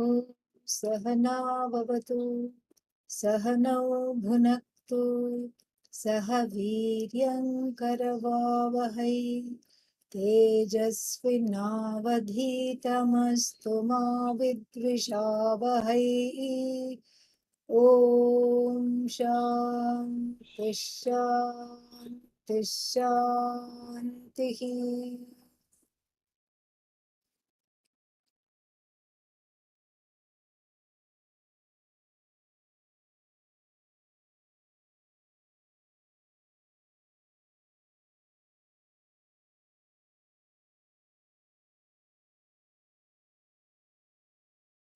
ॐ सहना भवतु सहनौ भुनक्तु सह वीर्यङ्करवावहै तेजस्विनावधीतमस्तु मा विद्विषावहै ॐ शान्ति शान्ति शान्तिः।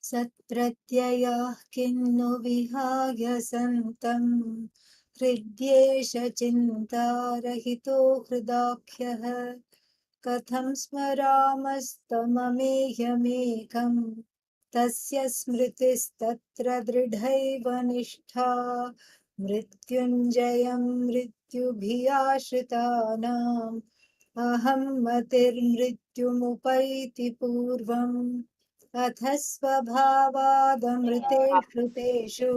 सत्प्रत्ययाः किन्नु विहाय सन्तम् हृद्येष चिन्तारहितो हृदाख्यः कथं स्मरामस्तममेह्यमेकम् तस्य स्मृतिस्तत्र दृढैव निष्ठा मृत्युञ्जयं मृत्युभियाश्रितानाम् अहं मतिर्मृत्युमुपैति पूर्वम् अथ स्वभावादमृतेषु तेषु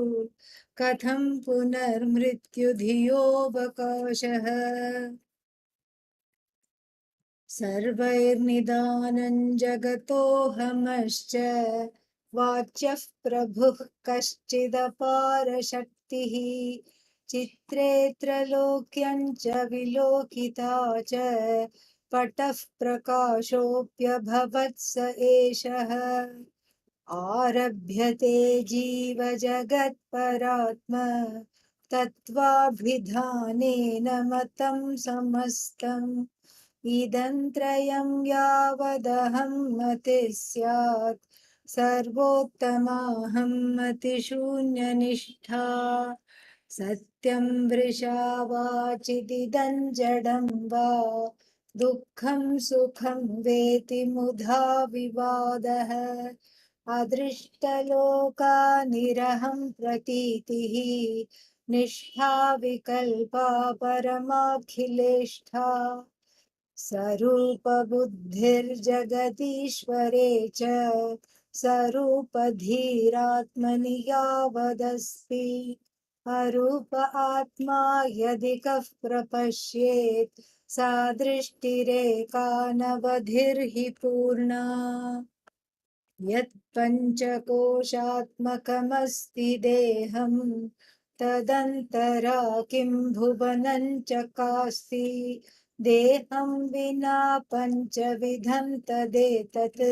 कथं पुनर्मृत्युधियोऽवकाशः सर्वैर्निदानं जगतोऽहमश्च वाच्यः प्रभुः कश्चिदपारशक्तिः चित्रे त्रैलोक्यं च विलोकिता च पटः प्रकाशोऽप्यभवत् स एषः आरभ्यते जीवजगत्परात्म तत्त्वाभिधानेन मतं समस्तम् इदं त्रयं यावदहं मतिः स्यात् सर्वोत्तमाहं मतिशून्यनिष्ठा सत्यं वृषा वाचिदिदं जडं वा दुःखं सुखं वेति मुधा विवादः अदृष्टलोकानिरहं प्रतीतिः निष्ठा विकल्पा परमाखिलेष्ठा स्वरूपबुद्धिर्जगदीश्वरे च स्वरूपधीरात्मनि यावदस्ति अरूप आत्मा यदि कः प्रपश्येत् सा दृष्टिरेका नवधिर्हि पूर्णा यत्पञ्चकोशात्मकमस्ति देहं तदन्तरा किं भुवनं च कास्ति देहं विना पञ्चविधं तदेतत्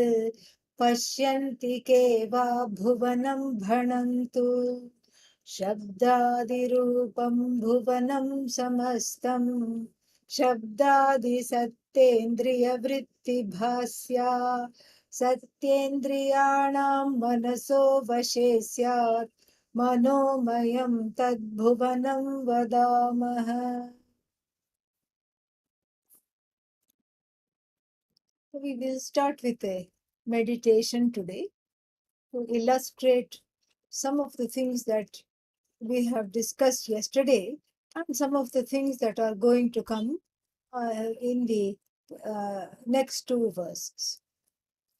पश्यन्ति के वा भुवनं भणन्तु शब्दादिरूपं भुवनं समस्तं शब्दादिसत्तेन्द्रियवृत्तिभास्या सत्येन्द्रियाणां मनसो वशे स्यात् मनोमयं तद्भुवनं वदामः। We will start with a meditation today to illustrate some of the things that we have discussed yesterday and some of the things that are going to come in the next two verses.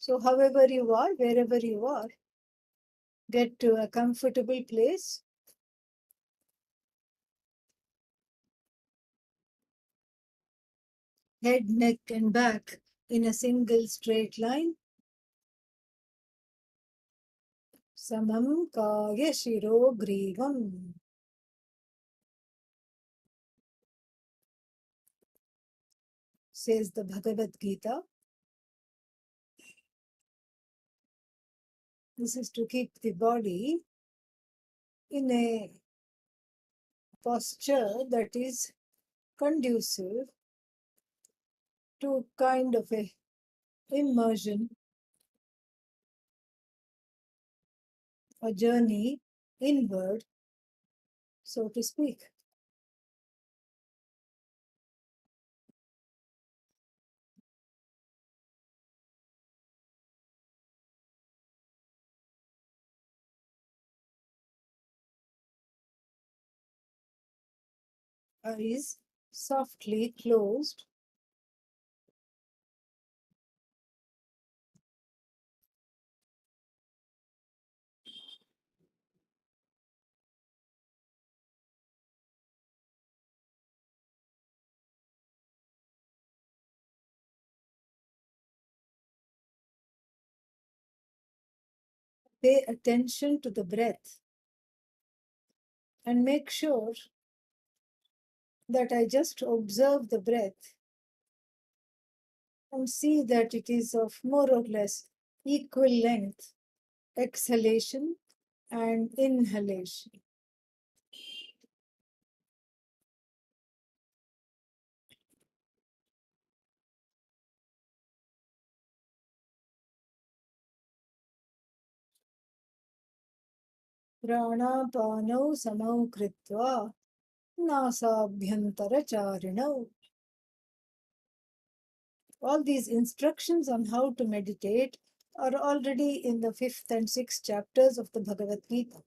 So, however you are, wherever you are, get to a comfortable place. Head, neck, and back in a single straight line. Samam kaya shiro grivam. Says the Bhagavad Gita. This is to keep the body in a posture that is conducive to kind of a immersion, a journey inward, so to speak. Eyes softly closed. pay attention to the breath and make sure that I just observe the breath and see that it is of more or less equal length, exhalation and inhalation. Pranapanau samau kritva nasabhyantaracharinau. All these instructions on how to meditate are already in the 5th and 6th chapters of the Bhagavad Gita.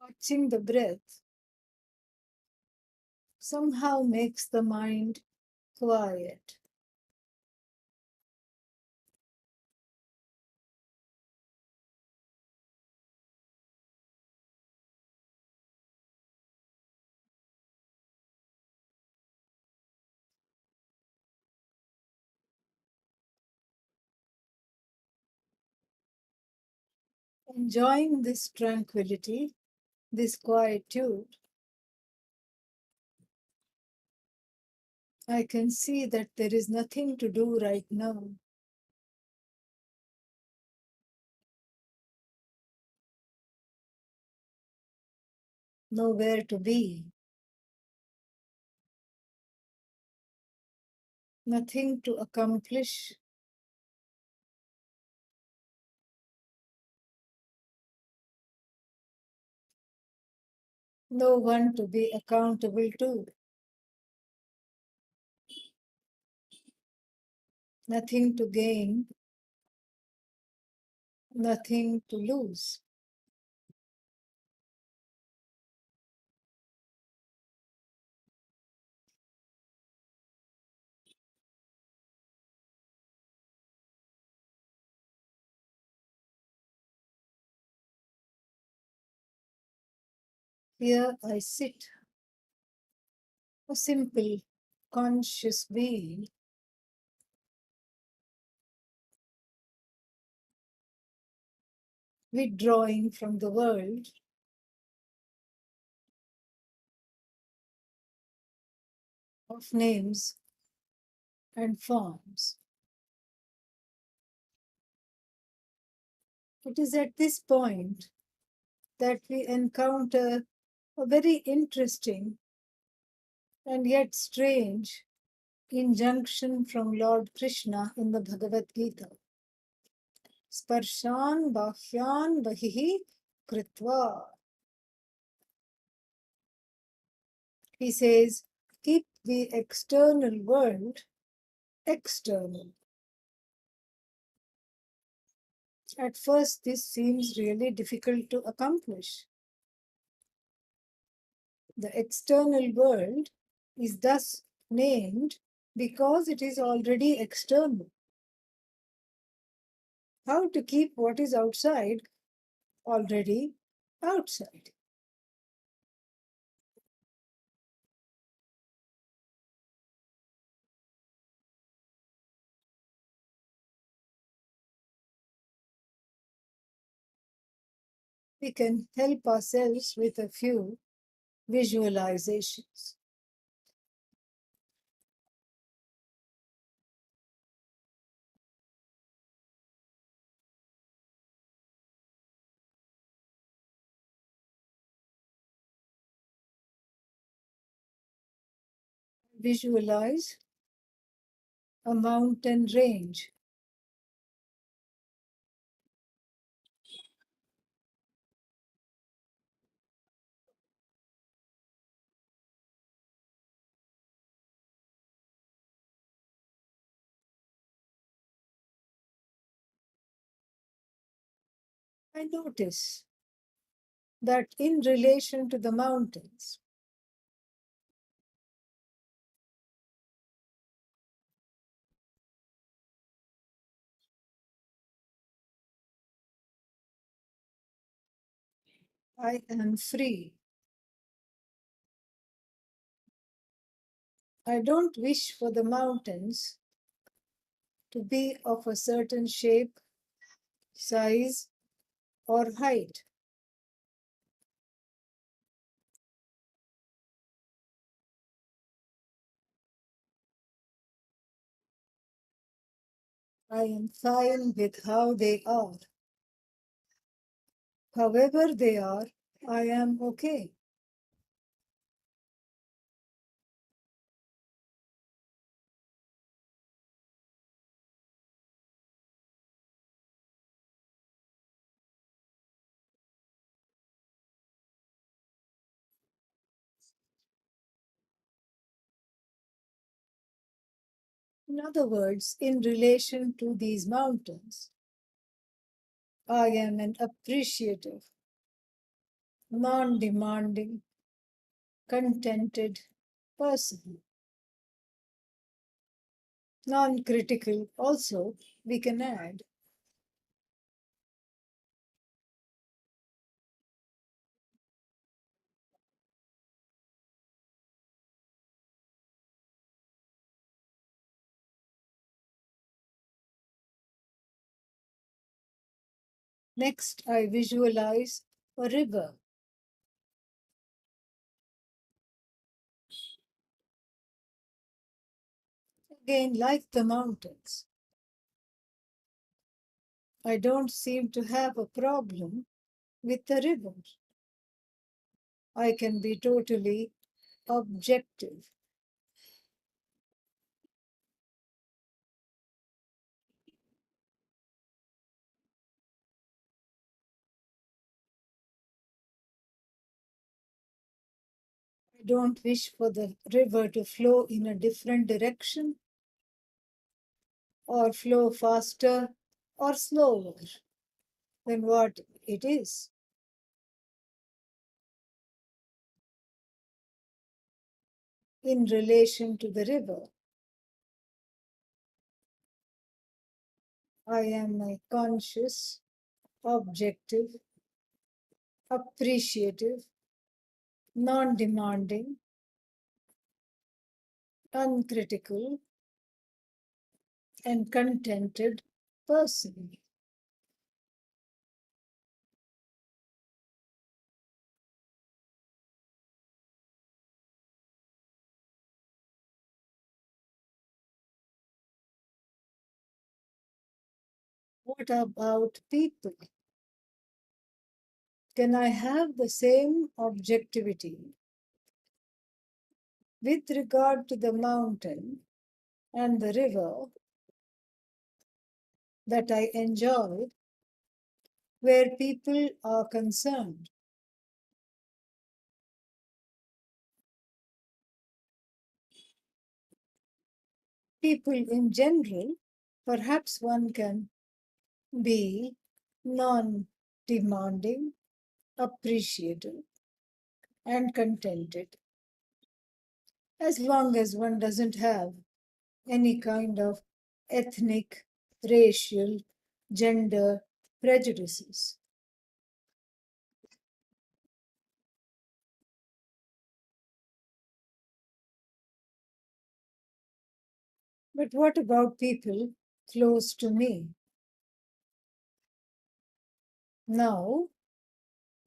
Watching the breath somehow makes the mind quiet. Enjoying this tranquility, this quietude, I can see that there is nothing to do right now. Nowhere to be, nothing to accomplish, no one to be accountable to, nothing to gain, nothing to lose. Here I sit, a simple, conscious being, withdrawing from the world of names and forms. It is at this point that we encounter a very interesting and yet strange injunction from Lord Krishna in the Bhagavad Gita. Sparshan bahyan bahihi kritva. He says, keep the external world external. At first, this seems really difficult to accomplish. The external world is thus named because it is already external. How to keep what is outside already outside? We can help ourselves with a few visualizations. Visualize a mountain range. I notice that in relation to the mountains, I am free. I don't wish for the mountains to be of a certain shape, size, or height. I am fine with how they are. However they are, I am okay. In other words, in relation to these mountains, I am an appreciative, non demanding, contented person. Non critical, also, we can add. Next, I visualize a river. Again, like the mountains, I don't seem to have a problem with the river. I can be totally objective. I don't wish for the river to flow in a different direction or flow faster or slower than what it is. In relation to the river, I am a conscious, objective, appreciative, non demanding, uncritical, and contented person. What about people? Can I have the same objectivity with regard to the mountain and the river that I enjoy where people are concerned? People in general, perhaps one can be non demanding, appreciative, and contented as long as one doesn't have any kind of ethnic, racial, gender prejudices. But what about people close to me? Now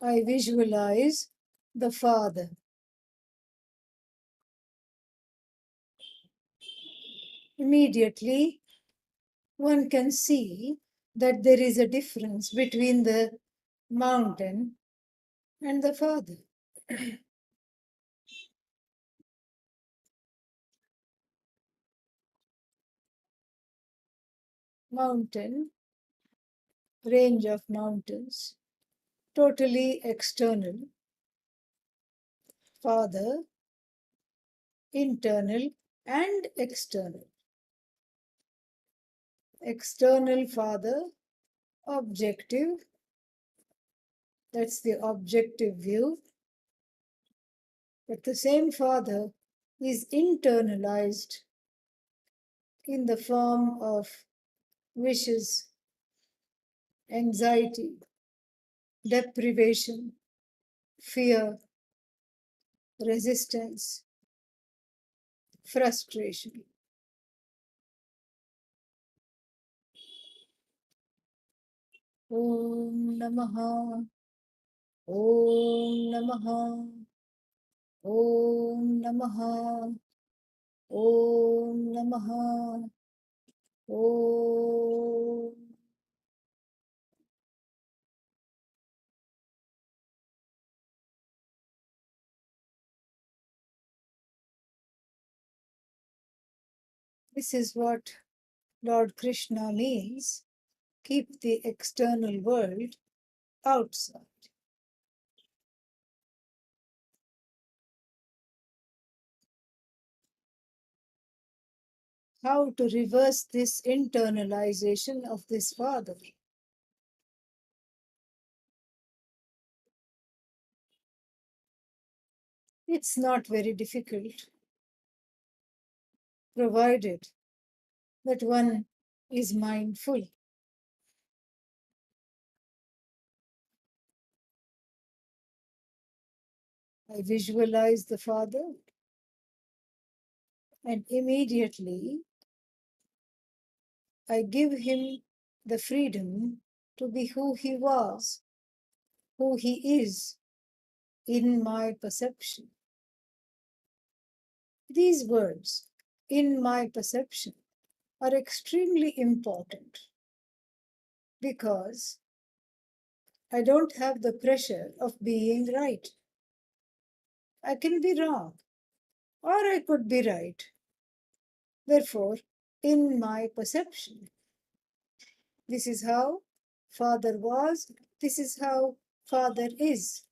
I visualize the Father. Immediately, one can see that there is a difference between the mountain and the Father. Mountain, range of mountains, totally external. Father, internal and external. External Father, objective, That's the objective view. But the same Father is internalized in the form of wishes, anxiety, deprivation, fear, resistance, frustration. Om Namaha, Om Namaha, Om Namaha, Om Namaha, Om. This is what Lord Krishna means. Keep the external world outside. How to reverse this internalization of this Father? It's not very difficult, provided that one is mindful. I visualize the Father, and immediately I give him the freedom to be who he was, who he is in my perception. These words, in my perception, are extremely important because I don't have the pressure of being right. I can be wrong, or I could be right. Therefore, in my perception, this is how Father was, this is how Father is.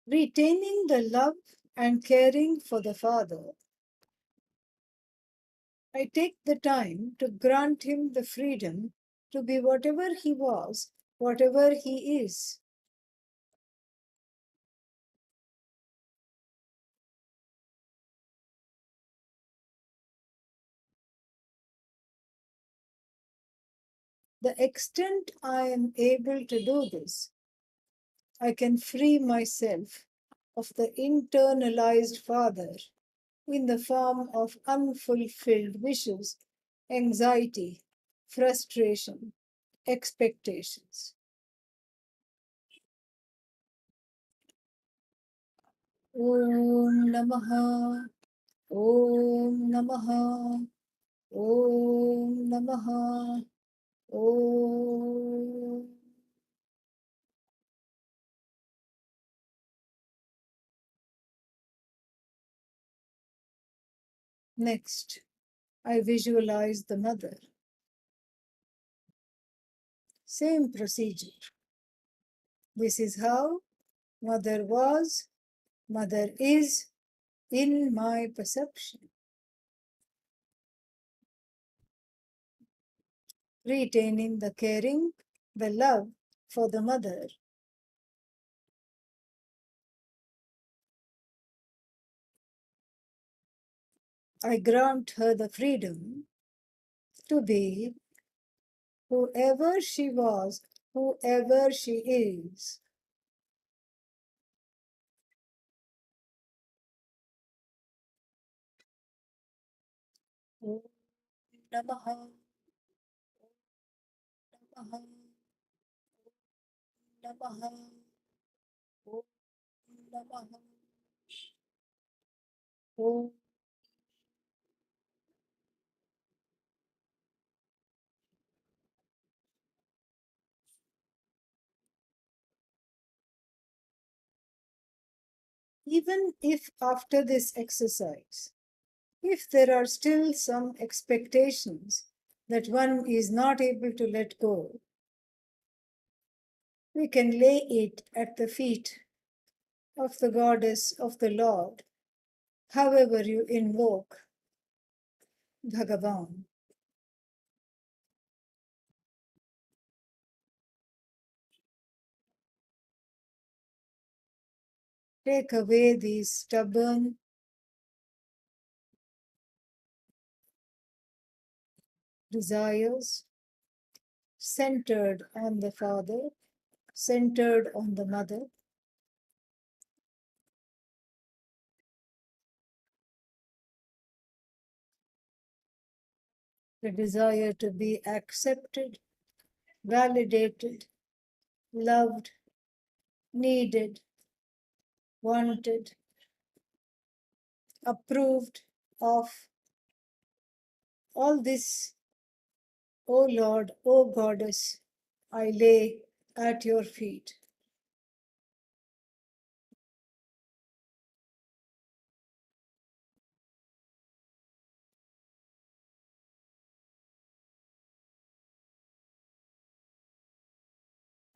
Retaining the love and caring for the Father, I take the time to grant him the freedom to be whatever he was, whatever he is. The extent I am able to do this, I can free myself of the internalized Father in the form of unfulfilled wishes, anxiety, frustration, expectations. Om Namaha, Om Namaha, Om Namaha, Om. Next, I visualize the mother. Same procedure. This is how mother was, mother is in my perception. Retaining the caring, the love for the mother. I grant her the freedom to be whoever she was, whoever she is. Om Namaha, Namaha, Namaha, Om Namaha, Om. Even if after this exercise, if there are still some expectations that one is not able to let go, we can lay it at the feet of the Goddess of the Lord however you invoke Bhagavan. Take away these stubborn, desires centered on the father, centered on the mother, the desire to be accepted, validated, loved, needed, wanted, approved of. All this, O Lord, O Goddess, I lay at your feet.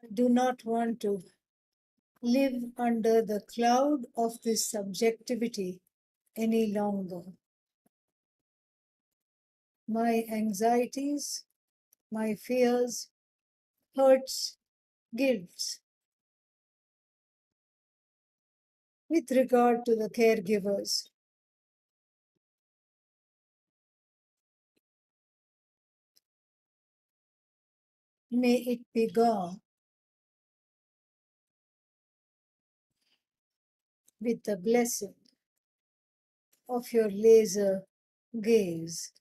I do not want to live under the cloud of this subjectivity any longer. My anxieties, my fears, hurts, guilts, with regard to the caregivers, may it be gone with the blessing of your laser gaze.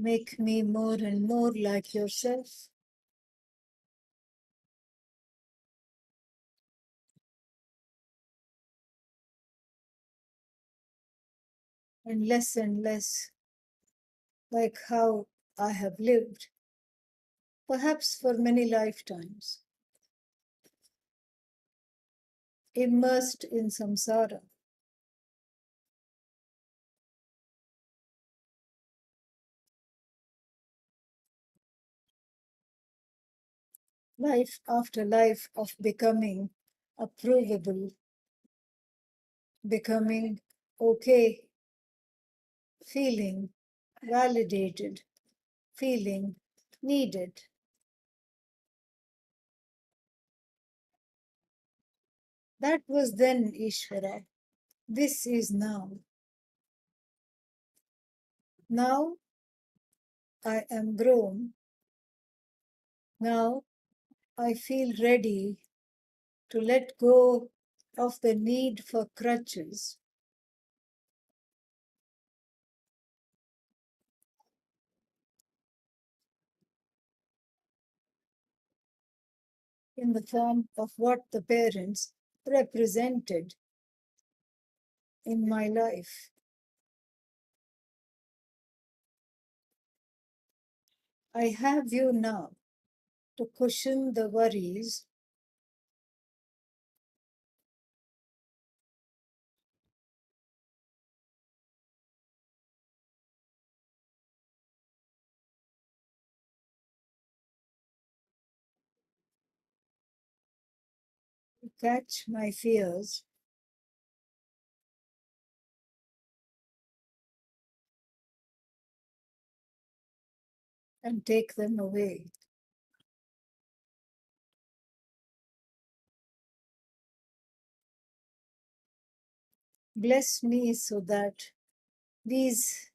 Make me more and more like yourself, and less like how I have lived, perhaps for many lifetimes, immersed in samsara, life after life of becoming approvable, becoming okay, feeling validated, feeling needed. That was then, Ishvara. This is now. Now I am grown. Now I feel ready to let go of the need for crutches in the form of what the parents represented in my life. I have you now to cushion the worries, to catch my fears, and take them away. Bless me so that these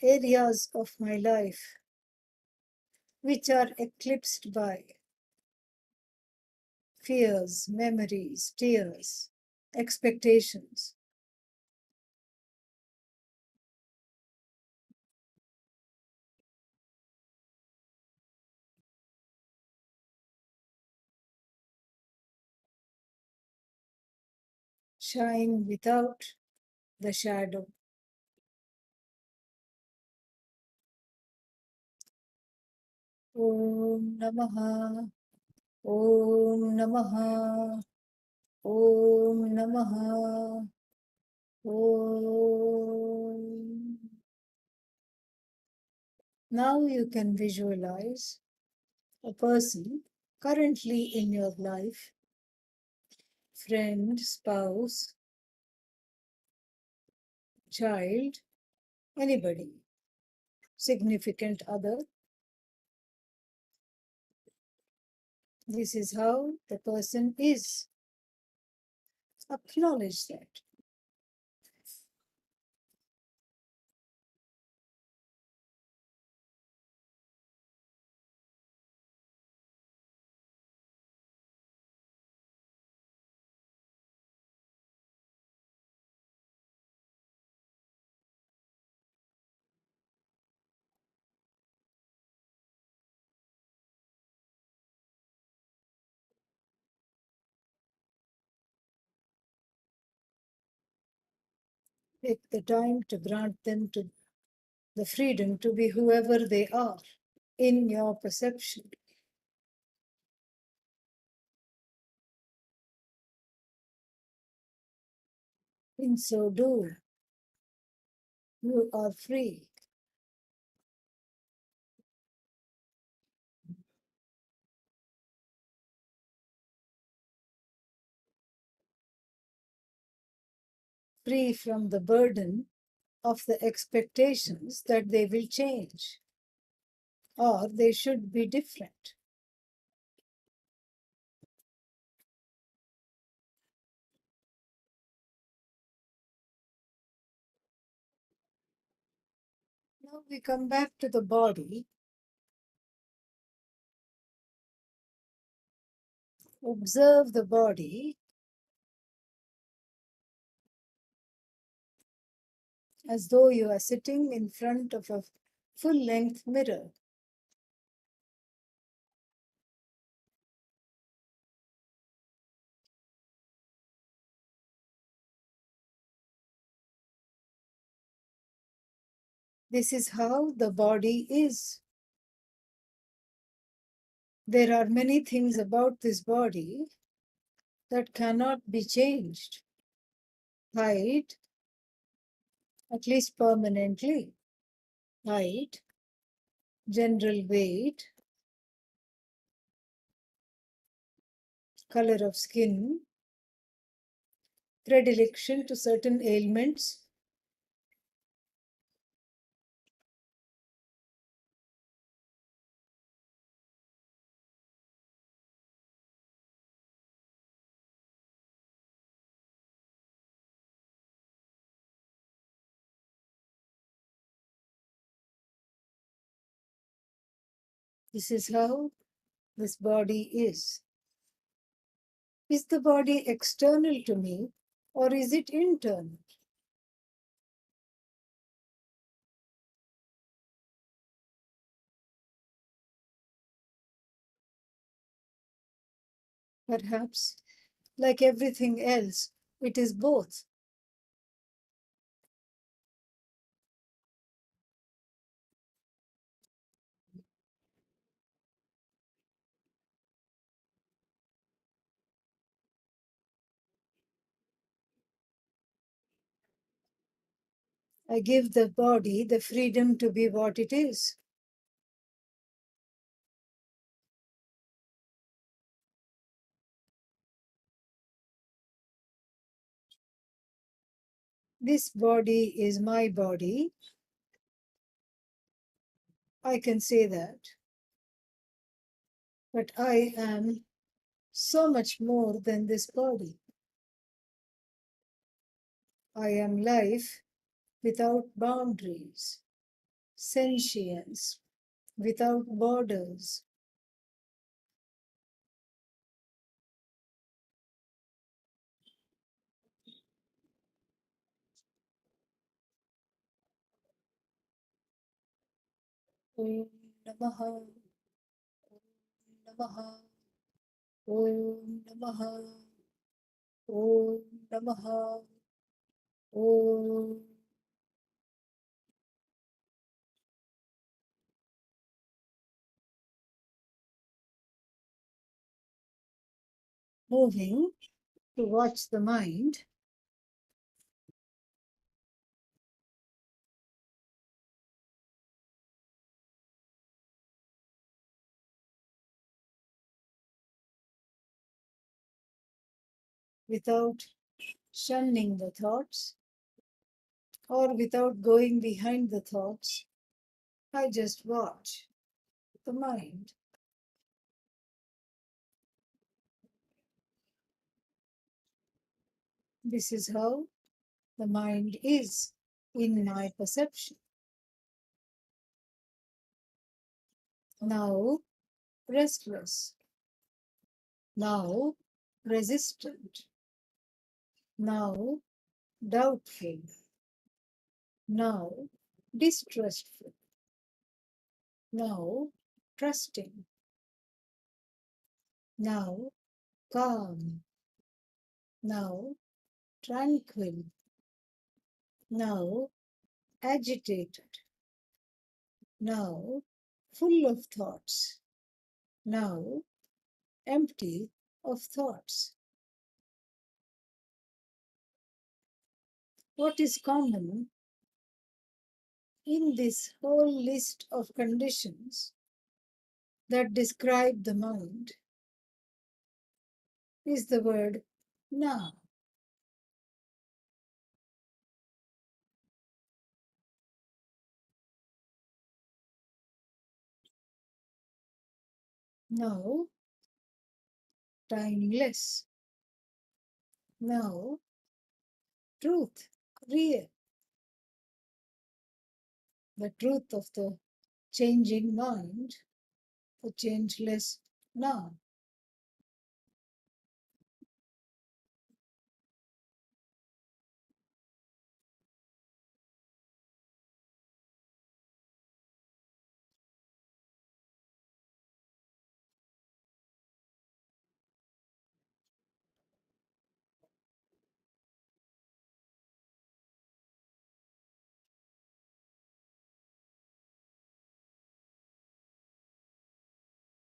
areas of my life, which are eclipsed by fears, memories, tears, expectations, shine without the shadow. Om Namaha, Om Namaha. Om Namaha. Om. Now you can visualize a person currently in your life, friend, spouse, child, anybody, significant other. This is how the person is. Acknowledge that. Take the time to grant them to the freedom to be whoever they are in your perception. In so doing, you are free. Free from the burden of the expectations that they will change or they should be different. Now we come back to the body. Observe the body as though you are sitting in front of a full-length mirror. This is how the body is. There are many things about this body that cannot be changed. Height, at least permanently. Height, general weight, color of skin, predilection to certain ailments, this is how this body is. Is the body external to me or is it internal? Perhaps, like everything else, it is both. I give the body the freedom to be what it is. This body is my body. I can say that. But I am so much more than this body. I am life without boundaries, sentience without borders. Om Namaha, Namaha, Om Namaha, Om Namaha, Om. Moving to watch the mind without shunning the thoughts or without going behind the thoughts. I just watch the mind. This is how the mind is in my perception. Now restless, now resistant, now doubtful, now distrustful, now trusting, now calm, now tranquil, now agitated, now full of thoughts, now empty of thoughts. What is common in this whole list of conditions that describe the mind is the word now. Now, timeless. Now, truth, real. The truth of the changing mind, the changeless now.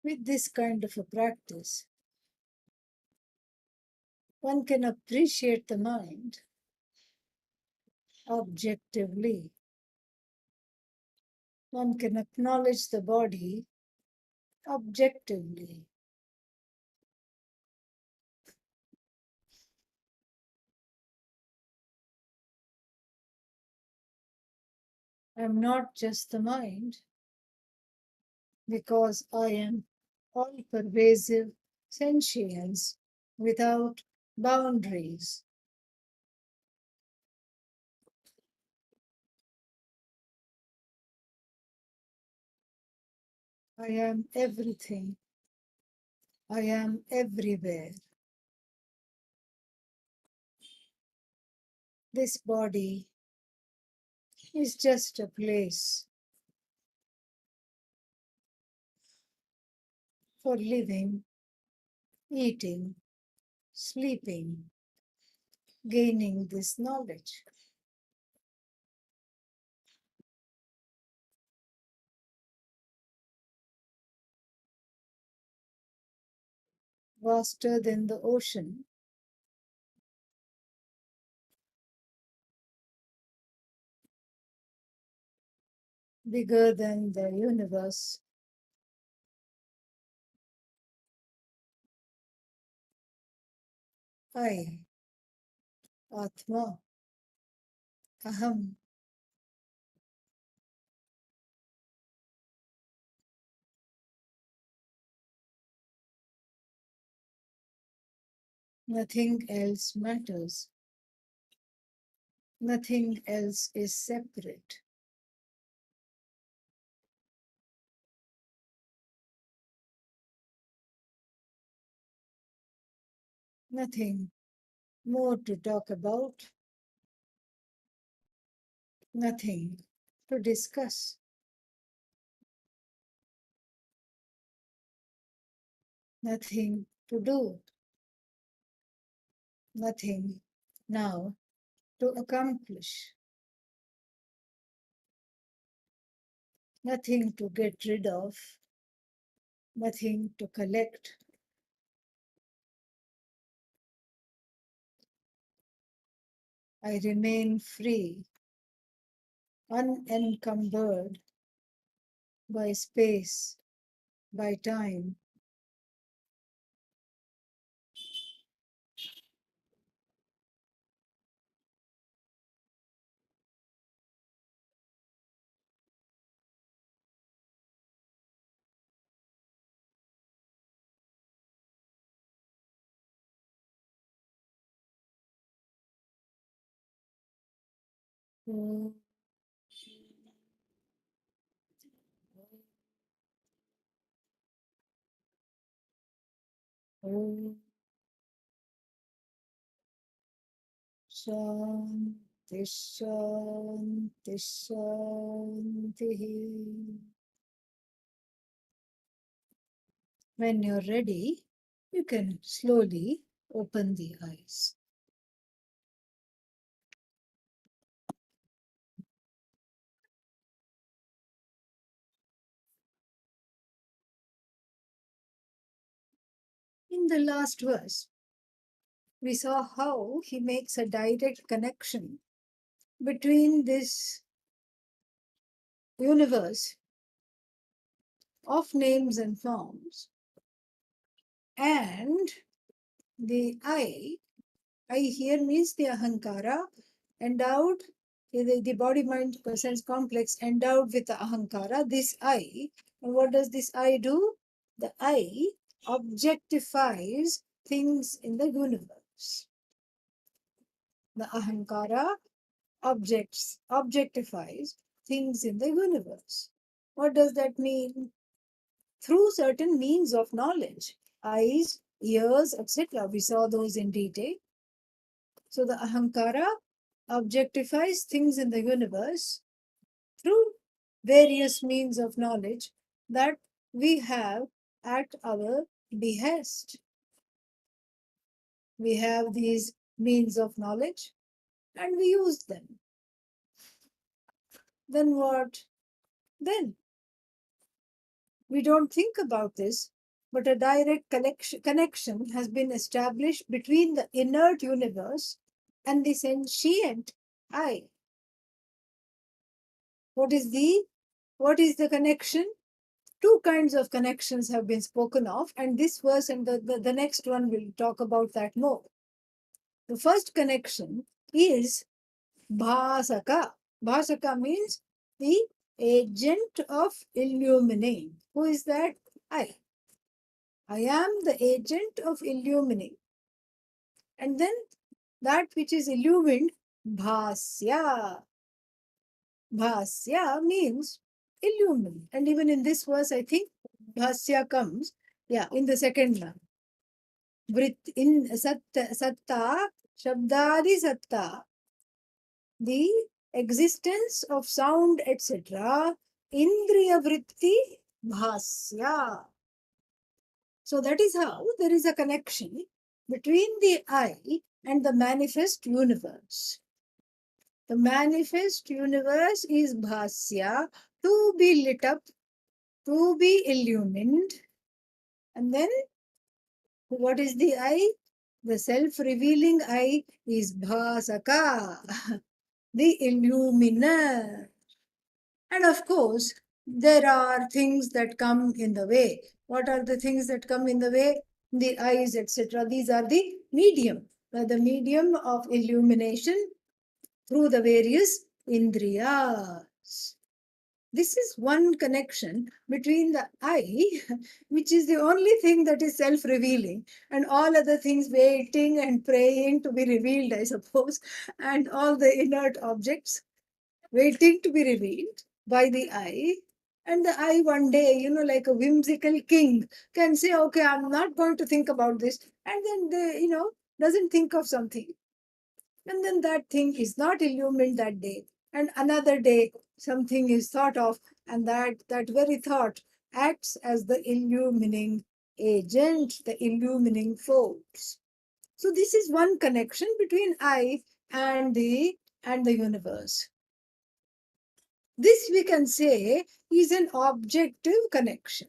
With this kind of a practice, one can appreciate the mind objectively. One can acknowledge the body objectively. I am not just the mind because I am all pervasive sentience without boundaries. I am everything. I am everywhere. This body is just a place for living, eating, sleeping, gaining this knowledge. Vaster than the ocean, bigger than the universe. I, Atma, Aham, nothing else matters. Nothing else is separate. Nothing more to talk about. Nothing to discuss. Nothing to do. Nothing now to accomplish. Nothing to get rid of. Nothing to collect. I remain free, unencumbered by space, by time. Om Om Shanti Shanti Shanti. When you're ready, you can slowly open the eyes. In the last verse, we saw how he makes a direct connection between this universe of names and forms and the I here means the ahankara, endowed, the body mind sense complex endowed with the ahankara, this I. And what does this I do? The I objectifies things in the universe. The ahankara objectifies things in the universe. What does that mean? Through certain means of knowledge, eyes, ears, etc. We saw those in detail. So the ahankara objectifies things in the universe through various means of knowledge that we have at our behest. We have these means of knowledge and we use them. Then what? Then we don't think about this, but a direct connection has been established between the inert universe and the sentient I. What is the connection? Two kinds of connections have been spoken of, and this verse and the next one will talk about that more. The first connection is bhasaka. Bhasaka means the agent of illumining. Who is that? I. I am the agent of illumining. And then that which is illumined, bhasya. Bhasya means illumined. And even in this verse, I think bhasya comes, in the second line. In satta, shabdadi satta, the existence of sound, etc. Indriya vritti bhasya. So that is how there is a connection between the I and the manifest universe. The manifest universe is bhasya, to be lit up, to be illumined. And then what is the I? The self-revealing I is bhasaka, the illuminer. And of course, there are things that come in the way. What are the things that come in the way? The eyes, etc. These are the medium, the medium of illumination through the various indriyas. This is one connection between the I, which is the only thing that is self-revealing, and all other things waiting and praying to be revealed, I suppose, and all the inert objects waiting to be revealed by the I. And the I one day, like a whimsical king, can say, okay, I'm not going to think about this. And then doesn't think of something. And then that thing is not illumined that day. And another day, something is thought of, and that very thought acts as the illumining agent, the illumining force. So this is one connection between I and the universe. This we can say is an objective connection.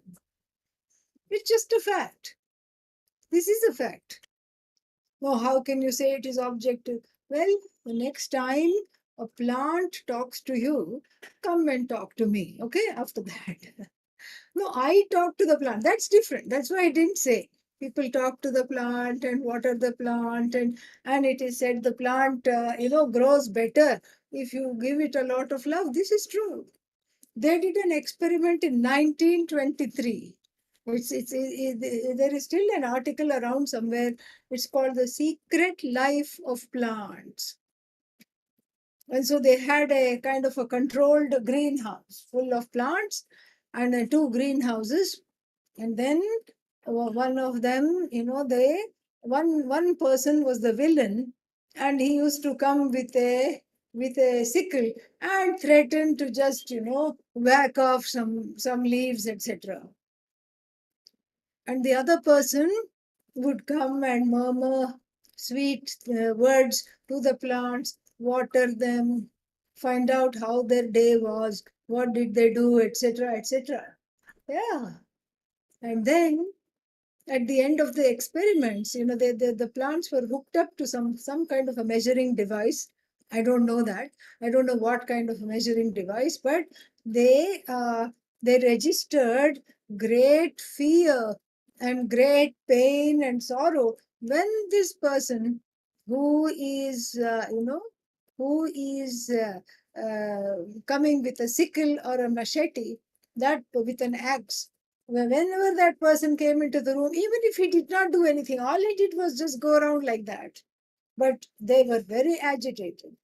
It's just a fact. This is a fact. Now, how can you say it is objective? Well, The next time a plant talks to you, come and talk to me. Okay, after that. No, I talk to the plant. That's different. That's why I didn't say. People talk to the plant and water the plant, and it is said the plant, grows better if you give it a lot of love. This is true. They did an experiment in 1923. There is still an article around somewhere. It's called The Secret Life of Plants. And so they had a kind of a controlled greenhouse full of plants and two greenhouses. And then one of them, one person was the villain, and he used to come with a sickle and threaten to just whack off some leaves, etc. And the other person would come and murmur sweet words to the plants, water them, find out how their day was, what did they do, etc., etc. Yeah. And then at the end of the experiments, the plants were hooked up to some kind of a measuring device. I don't know that. I don't know what kind of a measuring device, but they registered great fear and great pain and sorrow when this person who is coming with a sickle or a machete, that with an axe, whenever that person came into the room, even if he did not do anything, all he did was just go around like that. But they were very agitated.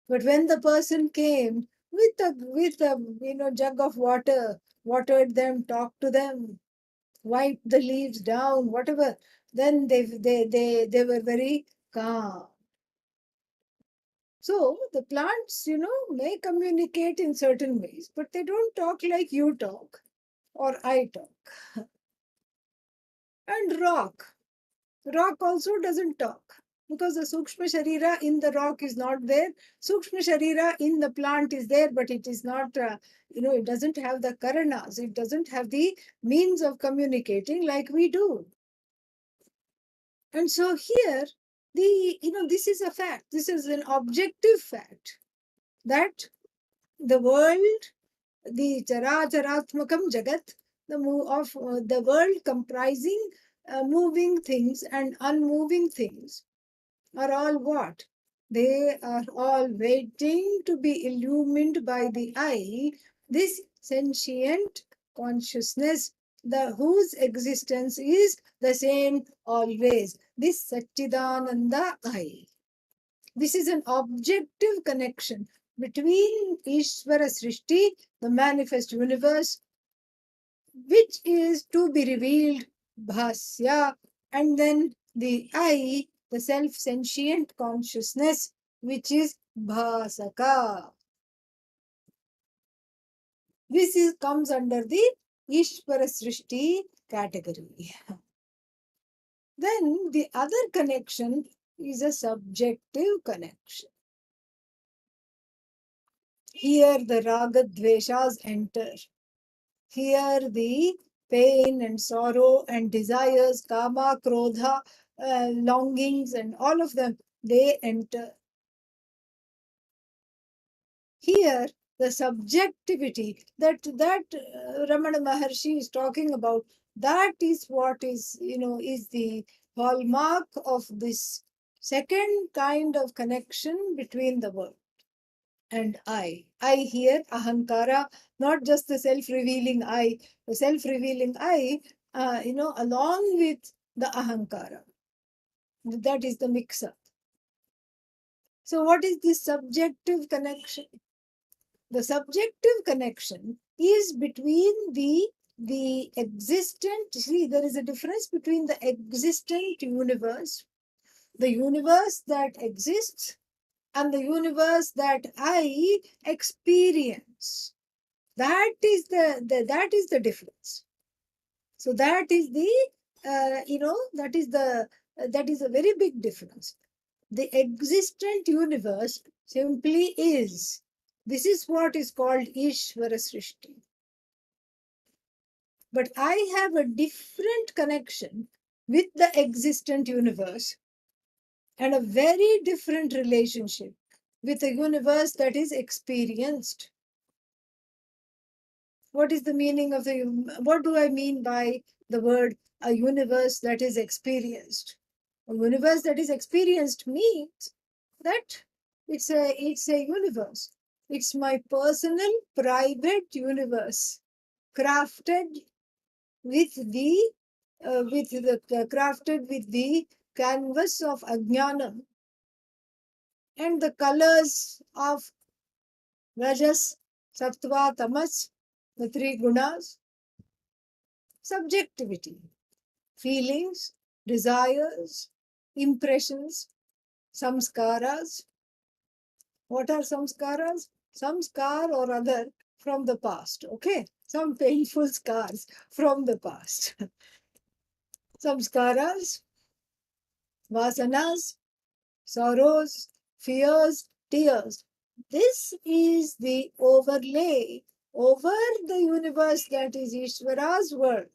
But when the person came with a jug of water, watered them, talked to them, wiped the leaves down, whatever, then they were very calm. So the plants, may communicate in certain ways, but they don't talk like you talk or I talk. And rock also doesn't talk because the Sukshma Sharira in the rock is not there. Sukshma Sharira in the plant is there, but it is not, it doesn't have the karanas, it doesn't have the means of communicating like we do. And so here, this is a fact, this is an objective fact that the world, the Characharatmakam Jagat, the world comprising moving things and unmoving things are all what? They are all waiting to be illumined by the eye, this sentient consciousness, whose existence is the same always, this Satchidananda eye. This is an objective connection between Ishvara Srishti, the manifest universe, which is to be revealed, Bhasya, and then the I, the self-sentient consciousness, which is Bhasaka. Comes under the Ishvara Srishti category. Then the other connection is a subjective connection. Here the raga dveshas enter. Here the pain and sorrow and desires, kama, krodha, longings, and all of them, they enter. Here, the subjectivity that Ramana Maharshi is talking about, that is what is the hallmark of this second kind of connection between the world and I. I here, ahankara, not just the self-revealing I, the self-revealing I, along with the ahankara. That is the mix-up. So what is this subjective connection? The subjective connection is between the existent, see, there is a difference between the existent universe, the universe that exists, and the universe that I experience. That is the difference. So that is that is a very big difference. The existent universe simply is. This is what is called Ishvara Srishti. But I have a different connection with the existent universe and a very different relationship with a universe that is experienced. What is the meaning of what do I mean by the word a universe that is experienced? A universe that is experienced means that it's a universe. It's my personal private universe, crafted with the canvas of ajnanam and the colors of rajas, sattva, tamas, the three gunas, subjectivity, feelings, desires, impressions, samskaras. What are samskaras? Some scar or other from the past, okay? Some painful scars from the past. Samskaras, vasanas, sorrows, fears, tears. This is the overlay over the universe that is Ishvara's world.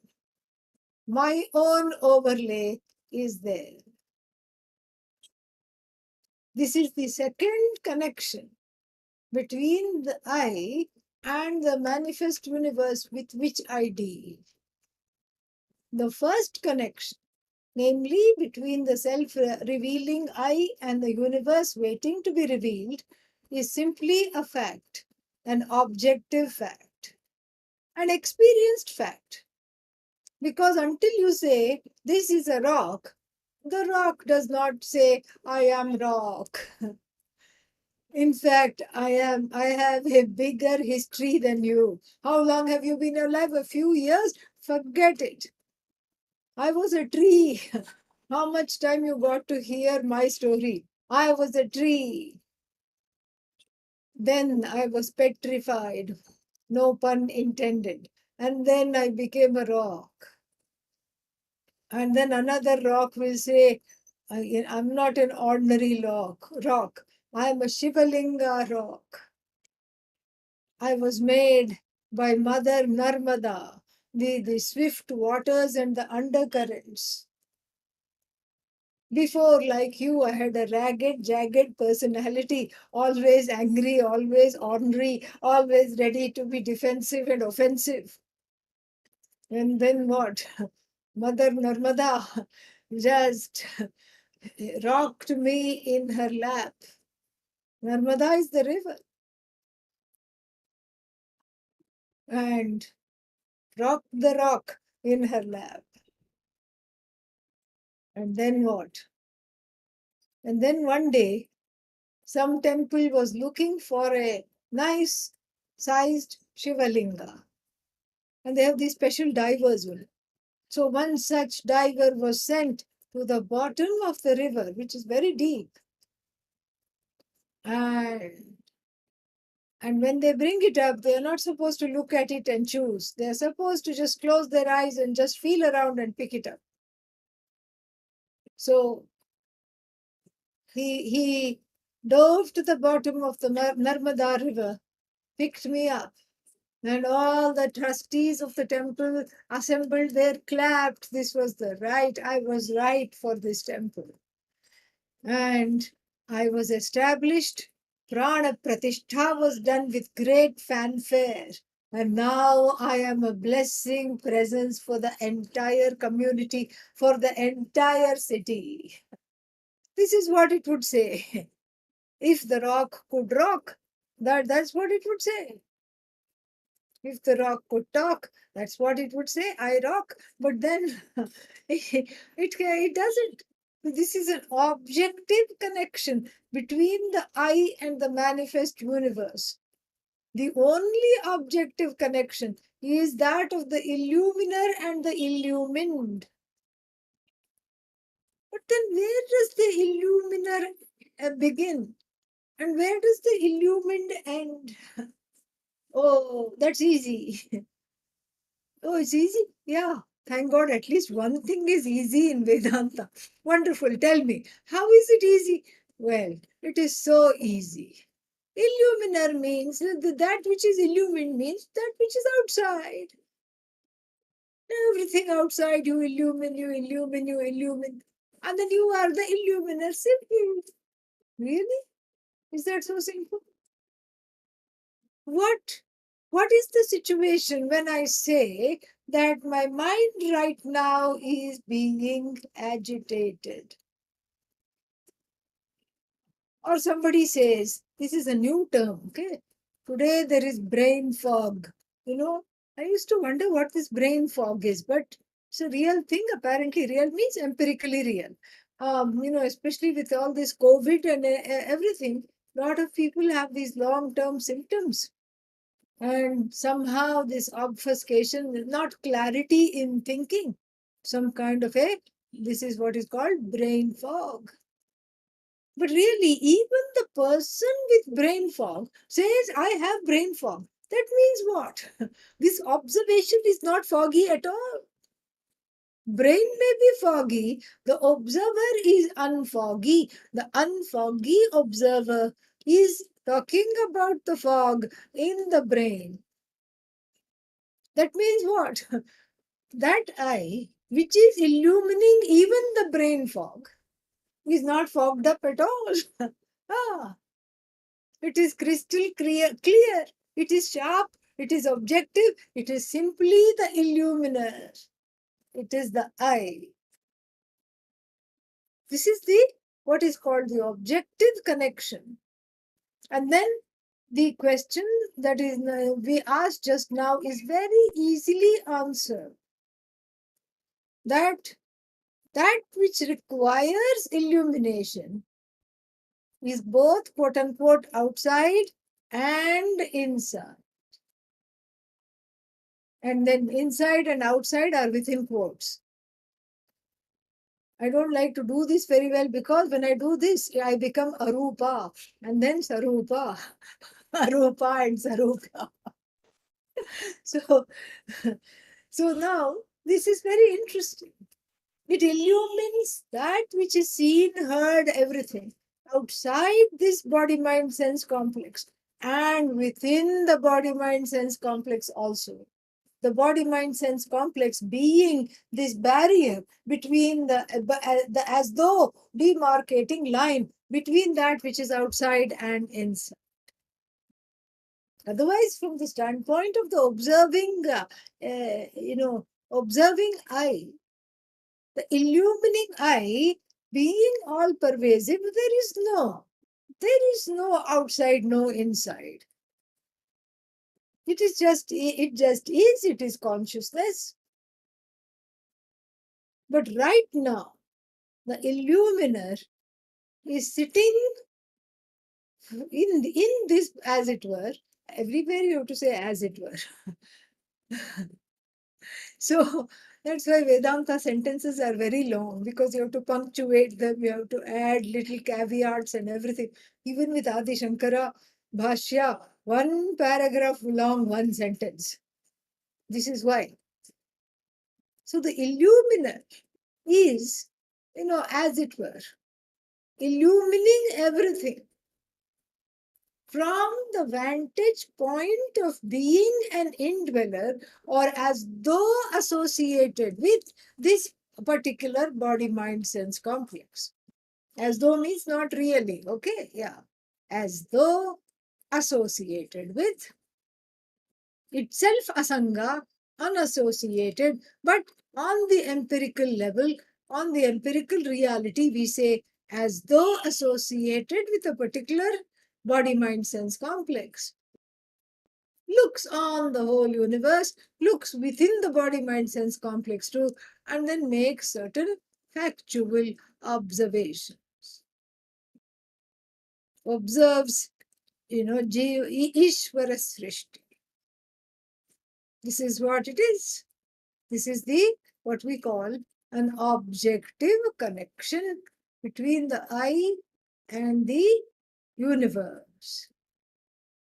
My own overlay is there. This is the second connection between the I and the manifest universe with which I deal. The first connection, namely between the self-revealing I and the universe waiting to be revealed, is simply a fact, an objective fact, an experienced fact. Because until you say, this is a rock, the rock does not say, I am rock. In fact, I have a bigger history than you. How long have you been alive? A few years? Forget it. I was a tree. How much time you got to hear my story? I was a tree. Then I was petrified. No pun intended. And then I became a rock. And then another rock will say, I'm not an ordinary rock. I am a Shivalinga rock. I was made by Mother Narmada, the swift waters and the undercurrents. Before, like you, I had a ragged, jagged personality, always angry, always ornery, always ready to be defensive and offensive. And then what? Mother Narmada just rocked me in her lap. Narmada is the river. And rocked the rock in her lap. And then what? And then one day, some temple was looking for a nice sized Shivalinga. And they have these special divers. So one such diver was sent to the bottom of the river, which is very deep. And, and when they bring it up, they are not supposed to look at it and choose. They are supposed to just close their eyes and just feel around and pick it up. So he dove to the bottom of the Narmada river, picked me up, and all the trustees of the temple assembled there, clapped. This was I was right for this temple. And I was established. Prana Pratishtha was done with great fanfare. And now I am a blessing presence for the entire community, for the entire city. This is what it would say. If the rock could rock, that's what it would say. If the rock could talk, that's what it would say. I rock. But then it doesn't. This is an objective connection between the I and the manifest universe. The only objective connection is that of the illuminer and the illumined. But then where does the illuminer begin? And where does the illumined end? Oh, that's easy. Oh, it's easy? Yeah. Thank God, at least one thing is easy in Vedanta. Wonderful. Tell me, how is it easy? Well, it is so easy. Illuminer means that which is illumined means that which is outside. Everything outside you illumine, you illumine, you illumine. And then you are the illuminator. Simple. Really? Is that so simple? What? What is the situation when I say that my mind right now is being agitated? Or somebody says, this is a new term, okay? Today there is brain fog. You know, I used to wonder what this brain fog is, but it's a real thing. Apparently, real means empirically real. Especially with all this COVID and everything, a lot of people have these long term symptoms. And somehow this obfuscation, not clarity in thinking, some kind of this is what is called brain fog. But really, even the person with brain fog says, I have brain fog. That means what? This observation is not foggy at all. Brain may be foggy, the observer is unfoggy. The unfoggy observer is talking about the fog in the brain. That means what? That eye, which is illumining even the brain fog, is not fogged up at all. ah, it is crystal clear. It is sharp. It is objective. It is simply the illuminer. It is the eye. This is the what is called the objective connection. And then the question that is we asked just now is very easily answered. That which requires illumination is both quote unquote outside and inside. And then inside and outside are within quotes. I don't like to do this very well because when I do this, I become Arupa and then Sarupa. Arupa and Sarupa. So, so now this is very interesting. It illumines that which is seen, heard, everything outside this body mind sense complex and within the body mind sense complex also. The body mind sense complex being this barrier between the as though demarcating line between that which is outside and inside. Otherwise, from the standpoint of the observing eye, the illumining eye being all pervasive, there is no outside, no inside. It is consciousness. But right now, the illuminer is sitting in this, as it were. Everywhere you have to say as it were. So that's why Vedanta sentences are very long, because you have to punctuate them, you have to add little caveats and everything. Even with Adi Shankara Bhashya, one paragraph long, one sentence. This is why. So the illuminer is, as it were, illumining everything from the vantage point of being an indweller, or as though associated with this particular body mind sense complex. As though means not really, okay? Yeah. As though associated with, itself asanga, unassociated, but on the empirical level, on the empirical reality, we say as though associated with a particular body mind sense complex. Looks on the whole universe, looks within the body mind sense complex too, and then makes certain factual observations. Observes, Ishvara Srishti. This is what it is. This is the what we call an objective connection between the I and the universe.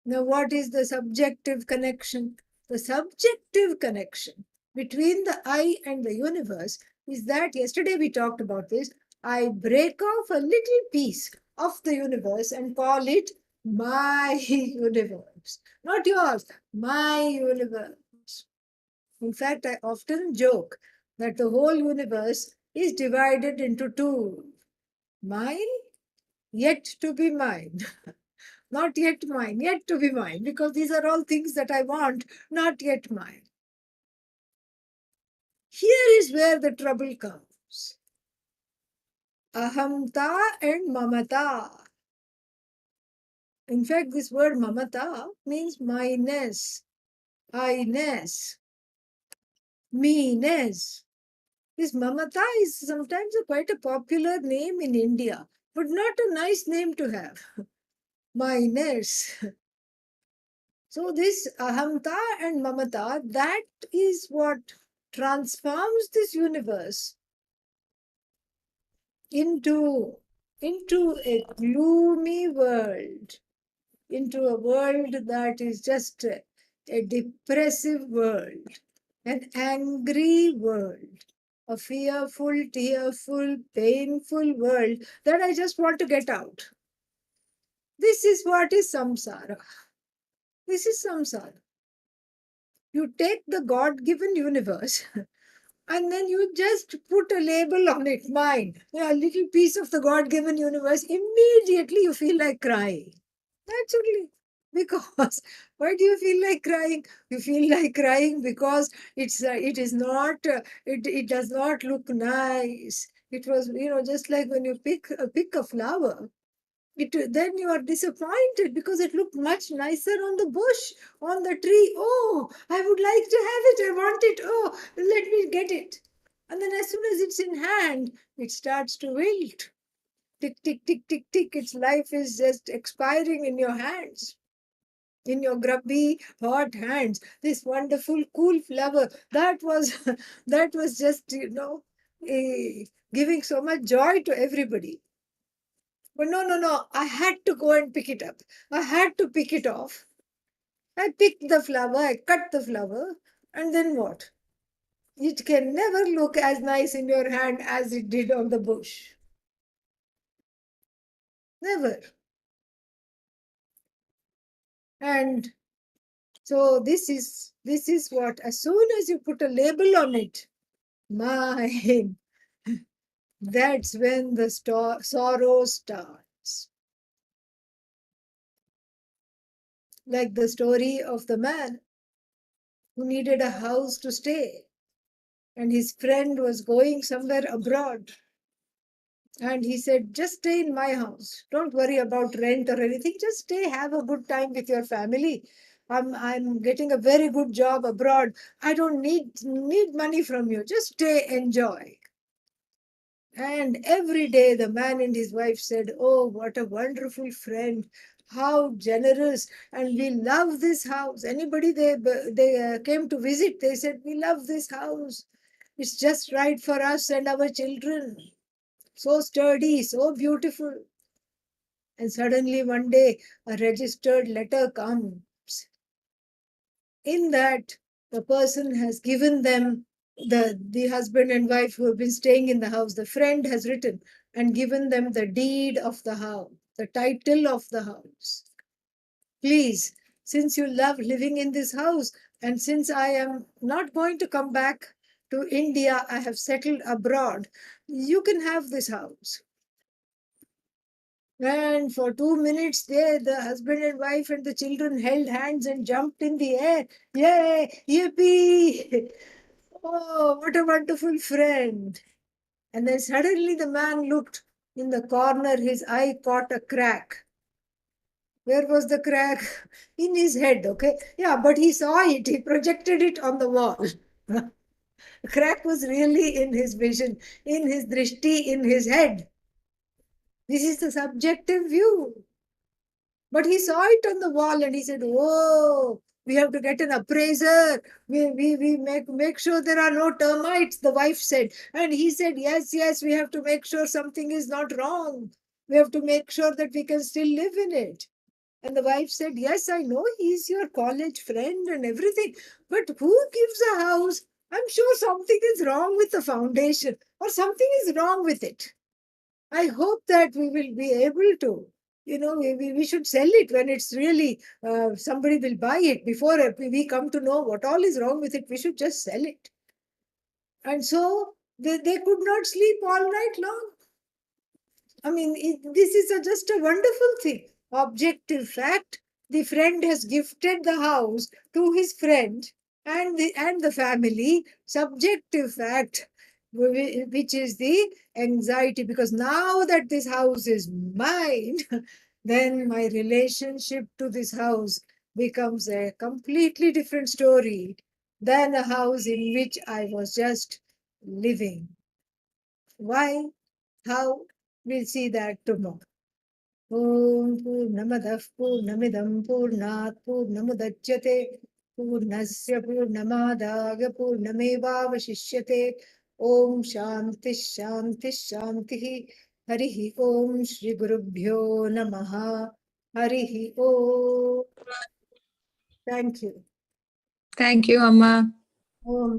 Now, what is the subjective connection? The subjective connection between the I and the universe is that yesterday we talked about this. I break off a little piece of the universe and call it my universe. Not yours, my universe. In fact, I often joke that the whole universe is divided into two. Mine, yet to be mine. Not yet mine, yet to be mine, because these are all things that I want, not yet mine. Here is where the trouble comes. Ahamta and mamata. In fact, this word mamata means myness, I-ness, me-ness. This mamata is sometimes quite a popular name in India, but not a nice name to have. Myness. So this ahamta and mamata, that is what transforms this universe into a gloomy world, into a world that is just a depressive world, an angry world, a fearful, tearful, painful world that I just want to get out. This is what is samsara. This is samsara. You take the God given universe and then you just put a label on it, mine, a little piece of the God given universe. Immediately you feel like crying. Naturally. Because why do you feel like crying? You feel like crying because it is not it does not look nice. It was, just like when you pick a flower, then you are disappointed because it looked much nicer on the bush, on the tree. Oh, I would like to have it. I want it. Oh, let me get it. And then as soon as it's in hand, it starts to wilt. Tick, tick, tick, tick, tick. Its life is just expiring in your hands, in your grubby, hot hands. This wonderful, cool flower that was that was just giving so much joy to everybody. But no, no, no. I had to go and pick it up. I had to pick it off. I picked the flower. I cut the flower, and then what? It can never look as nice in your hand as it did on the bush. Never. And so this is what, as soon as you put a label on it, mine, that's when the sorrow starts. Like the story of the man who needed a house to stay, and his friend was going somewhere abroad. And he said, just stay in my house. Don't worry about rent or anything. Just stay, have a good time with your family. I'm getting a very good job abroad. I don't need money from you. Just stay, enjoy. And every day the man and his wife said, oh, what a wonderful friend. How generous. And we love this house. Anybody they came to visit, they said, we love this house. It's just right for us and our children. So sturdy, so beautiful. And suddenly one day a registered letter comes. In that, the person has given them, the husband and wife who have been staying in the house, the friend has written and given them the deed of the house, the title of the house. Please, since you love living in this house, and since I am not going to come back to India, I have settled abroad, you can have this house. And for 2 minutes there, the husband and wife and the children held hands and jumped in the air. Yay! Yippee! Oh, what a wonderful friend. And then suddenly the man looked in the corner, his eye caught a crack. Where was the crack? In his head, okay? Yeah, but he saw it, he projected it on the wall. The crack was really in his vision, in his drishti, in his head. This is the subjective view. But he saw it on the wall and he said, oh, we have to get an appraiser. We make sure there are no termites, the wife said. And he said, yes, yes, we have to make sure something is not wrong. We have to make sure that we can still live in it. And the wife said, yes, I know he's your college friend and everything. But who gives a house? I'm sure something is wrong with the foundation or something is wrong with it. I hope that we will be able to, we should sell it when it's really, somebody will buy it. Before we come to know what all is wrong with it, we should just sell it. And so They could not sleep all night long. I mean, this is just a wonderful thing. Objective fact: the friend has gifted the house to his friend and the family. Subjective fact, which is the anxiety, because now that this house is mine, then my relationship to this house becomes a completely different story than a house in which I was just living. Why? How? We'll see that tomorrow. ॐ पूर्णमदः पूर्णमिदं पूर्णात् पूर्णमुदच्यते पूर्णस्य पूर्णमादाय पूर्णमेवावशिष्यते ॐ शान्तिः शान्तिः शान्तिः हरिः ॐ श्रीगुरुभ्यो नमः हरिः ॐ. Thank you. Thank you, Amma. Om